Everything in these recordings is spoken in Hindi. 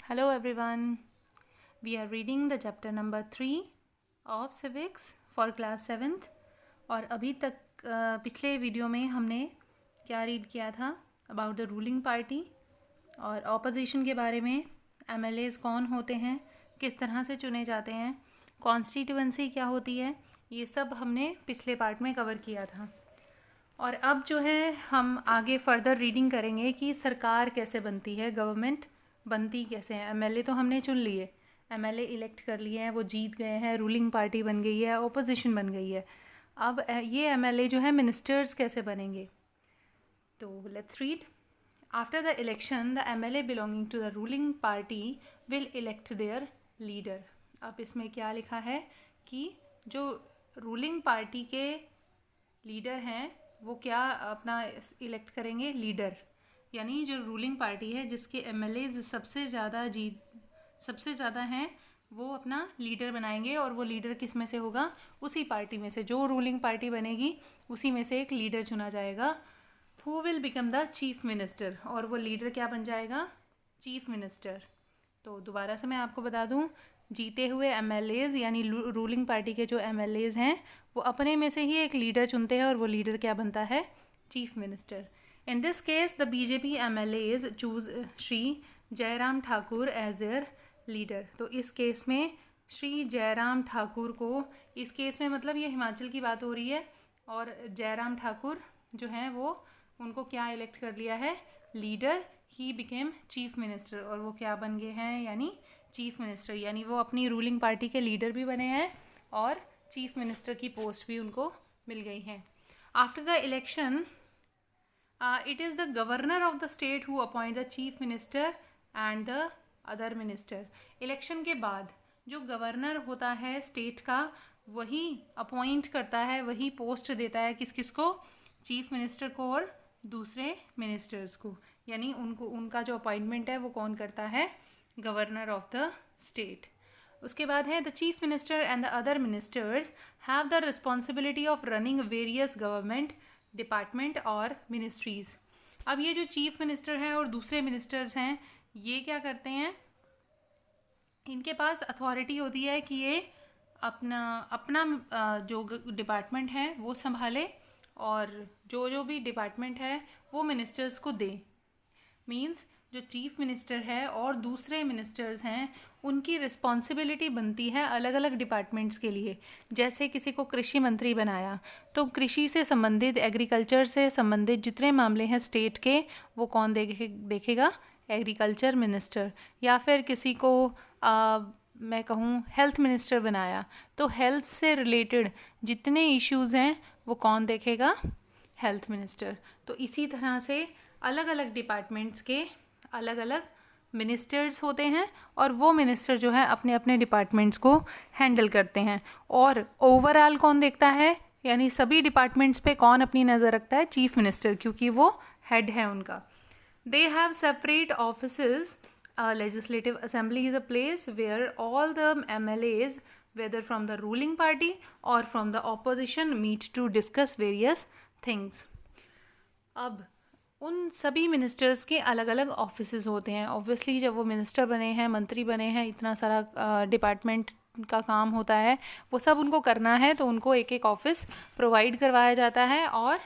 Hello everyone. We are reading the chapter number 3 of civics for class 7th. और अभी तक पिछले वीडियो में हमने क्या रीड किया था अबाउट द रूलिंग पार्टी और ऑपोजिशन के बारे में। एमएलएज कौन होते हैं, किस तरह से चुने जाते हैं, कॉन्स्टिट्यूएंसी क्या होती है, ये सब हमने पिछले पार्ट में कवर किया था। और अब जो है हम आगे फर्दर रीडिंग करेंगे कि सरकार कैसे बनती है, गवर्नमेंट बनती कैसे है। एमएलए तो हमने चुन लिए, एमएलए इलेक्ट कर लिए हैं, वो जीत गए हैं, रूलिंग पार्टी बन गई है, ओपोजिशन बन गई है। अब ये एमएलए जो है मिनिस्टर्स कैसे बनेंगे, तो let's read. After the election the MLA belonging to the ruling party will elect their leader. अब इसमें क्या लिखा है कि जो रूलिंग पार्टी के लीडर हैं वो क्या अपना इलेक्ट करेंगे, लीडर। यानी जो रूलिंग पार्टी है जिसके एमएलए सबसे ज़्यादा हैं वो अपना लीडर बनाएंगे। और वो लीडर किस में से होगा, उसी पार्टी में से, जो रूलिंग पार्टी बनेगी उसी में से एक लीडर चुना जाएगा। Who will become the chief minister, और वो लीडर क्या बन जाएगा, चीफ मिनिस्टर। तो दोबारा से मैं आपको बता दूं, जीते हुए एमएलएज यानी रूलिंग पार्टी के जो एमएलएज हैं वो अपने में से ही एक लीडर चुनते हैं और वो लीडर क्या बनता है, chief minister. In this case the BJP MLAs choose Shri Jairam Thakur as their leader. तो इस केस में श्री जयराम ठाकुर को, इस केस में मतलब ये हिमाचल की बात हो रही है, और जयराम ठाकुर जो हैं वो उनको क्या इलेक्ट कर लिया है, leader. He became chief minister, और वो क्या बन गए हैं, यानी चीफ मिनिस्टर। यानी वो अपनी रूलिंग पार्टी के लीडर भी बने हैं और चीफ मिनिस्टर की पोस्ट भी उनको मिल गई है। After the election it is the governor of the state who appoint the chief minister and the other minister. Election के बाद जो गवर्नर होता है स्टेट का, वही अपॉइंट करता है, वही पोस्ट देता है किस किस को, चीफ मिनिस्टर को और दूसरे मिनिस्टर्स को। यानी उनको, उनका जो अपॉइंटमेंट है वो कौन करता है, गवर्नर ऑफ द स्टेट। उसके बाद है the chief minister and the other ministers have the responsibility of running various government department और मिनिस्ट्रीज। अब ये जो चीफ मिनिस्टर हैं और दूसरे मिनिस्टर्स हैं, ये क्या करते हैं, इनके पास अथॉरिटी होती है कि ये अपना जो डिपार्टमेंट है वो संभाले और जो भी डिपार्टमेंट है वो मिनिस्टर्स को दे। मीन्स जो चीफ मिनिस्टर है और दूसरे मिनिस्टर्स हैं उनकी रिस्पॉन्सिबिलिटी बनती है अलग अलग डिपार्टमेंट्स के लिए। जैसे किसी को कृषि मंत्री बनाया तो कृषि से संबंधित, एग्रीकल्चर से संबंधित जितने मामले हैं स्टेट के, वो कौन देखेगा, एग्रीकल्चर मिनिस्टर। या फिर किसी को मैं कहूँ हेल्थ मिनिस्टर बनाया तो हेल्थ से रिलेटेड जितने इश्यूज़ हैं वो कौन देखेगा, हेल्थ मिनिस्टर। तो इसी तरह से अलग अलग डिपार्टमेंट्स के अलग अलग मिनिस्टर्स होते हैं और वो मिनिस्टर जो है अपने अपने डिपार्टमेंट्स को हैंडल करते हैं। और ओवरऑल कौन देखता है, यानी सभी डिपार्टमेंट्स पे कौन अपनी नज़र रखता है, चीफ मिनिस्टर, क्योंकि वो हेड है उनका। They have separate offices. Legislative assembly is a place where all the MLAs whether from the ruling party or from the opposition meet to discuss various things। अब उन सभी मिनिस्टर्स के अलग अलग ऑफिसेज होते हैं। ऑब्वियसली जब वो मिनिस्टर बने हैं, मंत्री बने हैं, इतना सारा डिपार्टमेंट का काम होता है, वो सब उनको करना है, तो उनको एक एक ऑफिस प्रोवाइड करवाया जाता है। और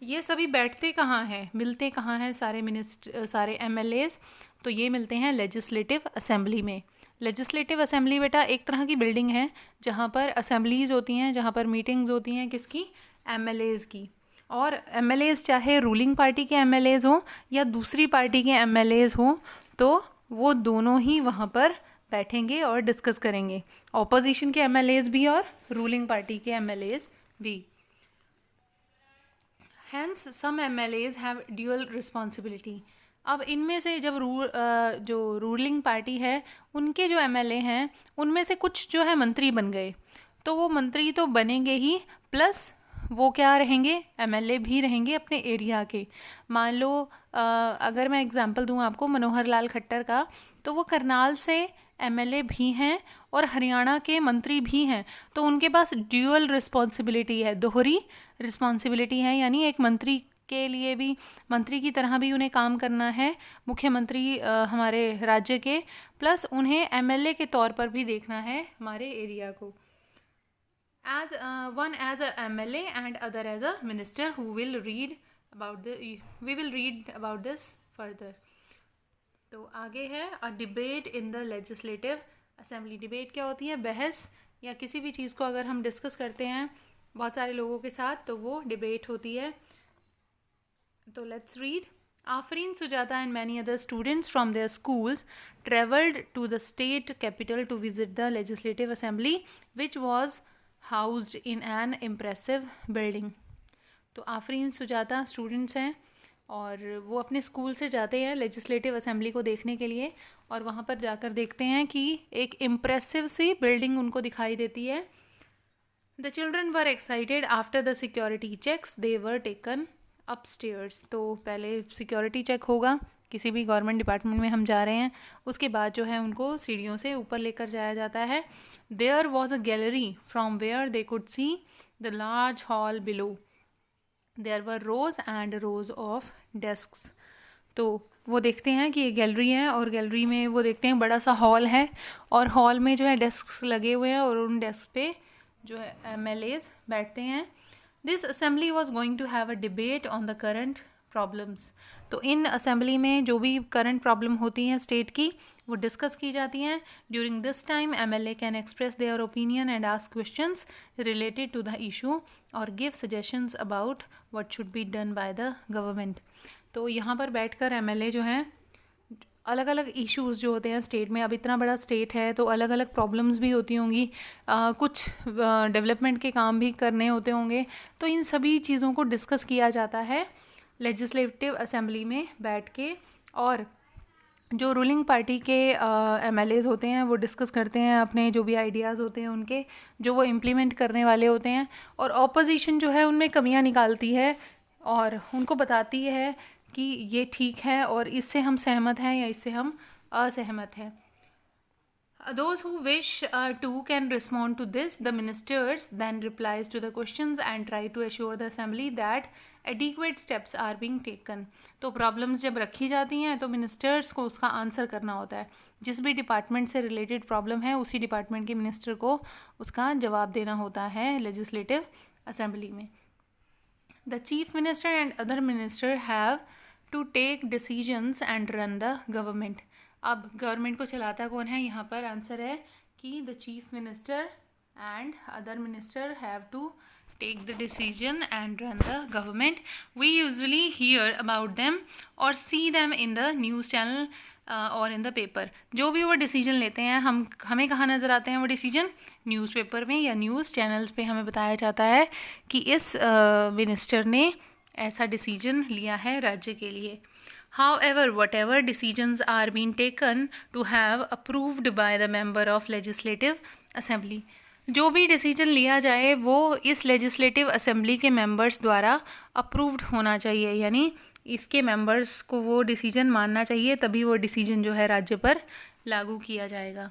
ये सभी बैठते कहाँ हैं, मिलते कहाँ हैं सारे एमएलएज, तो ये मिलते हैं लेजिस्लेटिव असेंबली में। लेजिस्लेटिव असेंबली बेटा एक तरह की बिल्डिंग है जहाँ पर असेंबलीज होती हैं, जहाँ पर मीटिंग्स होती हैं, किसकी, एमएलएज की। और एमएलएज चाहे रूलिंग पार्टी के एमएलएज हों या दूसरी पार्टी के एमएलएज हों, तो वो दोनों ही वहाँ पर बैठेंगे और डिस्कस करेंगे, ऑपोजिशन के एमएलएज भी और रूलिंग पार्टी के एमएलएज भी। Hence some MLAs have dual responsibility. अब इनमें से जब जो रूलिंग पार्टी है उनके जो एमएलए हैं उनमें से कुछ जो है मंत्री बन गए, तो वो मंत्री तो बनेंगे ही, प्लस वो क्या रहेंगे, एमएलए भी रहेंगे अपने एरिया के। मान लो अगर मैं एग्जांपल दूं आपको मनोहर लाल खट्टर का, तो वो करनाल से एमएलए भी हैं और हरियाणा के मंत्री भी हैं, तो उनके पास ड्यूअल रिस्पॉन्सिबिलिटी है, दोहरी रिस्पॉन्सिबिलिटी है। यानी एक मंत्री के लिए भी मंत्री की तरह भी उन्हें काम करना है, मुख्यमंत्री हमारे राज्य के, प्लस उन्हें एमएलए के तौर पर भी देखना है हमारे एरिया को। as one as a MLA and other as a minister who will read about we will read about this further। तो आगे है a debate in the legislative assembly। Debate क्या होती है? बहस या किसी भी चीज़ को अगर हम डिस्कस करते हैं बहुत सारे लोगों के साथ तो वो डिबेट होती है। तो let's read. Afreen Sujata and many other students from their schools travelled to the state capital to visit the legislative assembly which was housed in an impressive building। तो आफरीन सुजाता स्टूडेंट्स हैं और वो अपने स्कूल से जाते हैं लेजिस्लेटिव असेंबली को देखने के लिए, और वहाँ पर जाकर देखते हैं कि एक इम्प्रेसिव सी बिल्डिंग उनको दिखाई देती है। The children were excited after the security checks they were taken upstairs. तो पहले सिक्योरिटी चेक होगा, किसी भी गवर्नमेंट डिपार्टमेंट में हम जा रहे हैं, उसके बाद जो है उनको सीढ़ियों से ऊपर लेकर जाया जाता है। There was a gallery from where they could see the large hall below. There were rows and rows of desks. तो वो देखते हैं कि ये गैलरी है और गैलरी में वो देखते हैं बड़ा सा हॉल है और हॉल में जो है डेस्क लगे हुए हैं और उन डेस्क पे जो है MLAs बैठते हैं। This assembly was going to have a debate on the current problems. तो इन असेंबली में जो भी करंट प्रॉब्लम होती हैं स्टेट की वो डिस्कस की जाती हैं। During this time MLA can express their opinion and ask questions related to the issue और give suggestions about what should be done by the government. तो यहाँ पर बैठकर MLA जो हैं अलग अलग इश्यूज़ जो होते हैं स्टेट में, अब इतना बड़ा स्टेट है तो अलग अलग प्रॉब्लम्स भी होती होंगी, कुछ डेवलपमेंट के काम भी करने होते होंगे, तो इन सभी चीज़ों को डिस्कस किया जाता है लेजिस्लेटिव असेंबली में बैठ के। और जो रूलिंग पार्टी के MLAs होते हैं वो डिस्कस करते हैं अपने जो भी आइडियाज़ होते हैं उनके, जो वो इम्प्लीमेंट करने वाले होते हैं, और ऑपोजिशन जो है उनमें कमियां निकालती है और उनको बताती है कि ये ठीक है और इससे हम सहमत हैं या इससे हम असहमत हैं। Those who wish to can respond to this. The ministers then replies to the questions and try to assure the assembly that adequate steps are being taken। तो प्रॉब्लम्स जब रखी जाती हैं तो मिनिस्टर्स को उसका आंसर करना होता है। जिस भी डिपार्टमेंट से रिलेटेड प्रॉब्लम है उसी डिपार्टमेंट के मिनिस्टर को उसका जवाब देना होता है लेजिस्लेटिव असेंबली में। The chief minister and other minister have to take decisions and run the government। अब गवर्नमेंट को चलाता कौन है? यहाँ पर आंसर है कि the chief minister and other minister have to take the decision and run the government. We usually hear about them और see them in the news channel और इन द पेपर। जो भी वो डिसीजन लेते हैं हमें कहाँ नज़र आते हैं वो डिसीजन? न्यूज़पेपर में या न्यूज़ चैनल्स पे हमें बताया जाता है कि इस मिनिस्टर ने ऐसा डिसीजन लिया है राज्य के लिए। However, whatever decisions are being taken to have approved by the member of legislative assembly। जो भी डिसीजन लिया जाए वो इस लेजिस्लेटिव असेंबली के मेंबर्स द्वारा अप्रूव्ड होना चाहिए, यानी इसके मेंबर्स को वो डिसीजन मानना चाहिए, तभी वो डिसीजन जो है राज्य पर लागू किया जाएगा।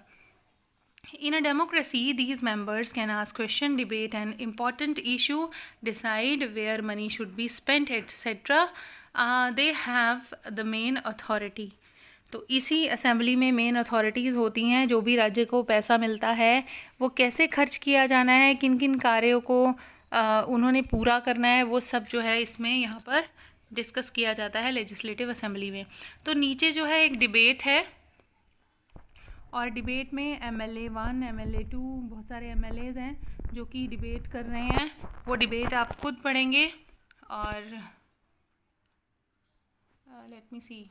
In a democracy, these members can ask question, debate an important issue, decide where money should be spent, etc. They have the main authority। तो इसी असेंबली में मेन अथॉरिटीज़ होती हैं। जो भी राज्य को पैसा मिलता है वो कैसे खर्च किया जाना है, किन किन कार्यों को उन्होंने पूरा करना है, वो सब जो है इसमें यहाँ पर डिस्कस किया जाता है लेजिस्लेटिव असेंबली में। तो नीचे जो है एक डिबेट है और डिबेट में MLA 1, MLA 2 बहुत सारे MLAs हैं जो कि डिबेट कर रहे हैं। वो डिबेट आप खुद पढ़ेंगे और लेट मी सी।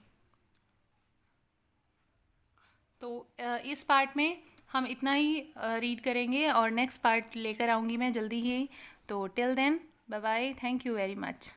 तो इस पार्ट में हम इतना ही रीड करेंगे और नेक्स्ट पार्ट लेकर आऊँगी मैं जल्दी ही। तो till then bye bye, thank you very much.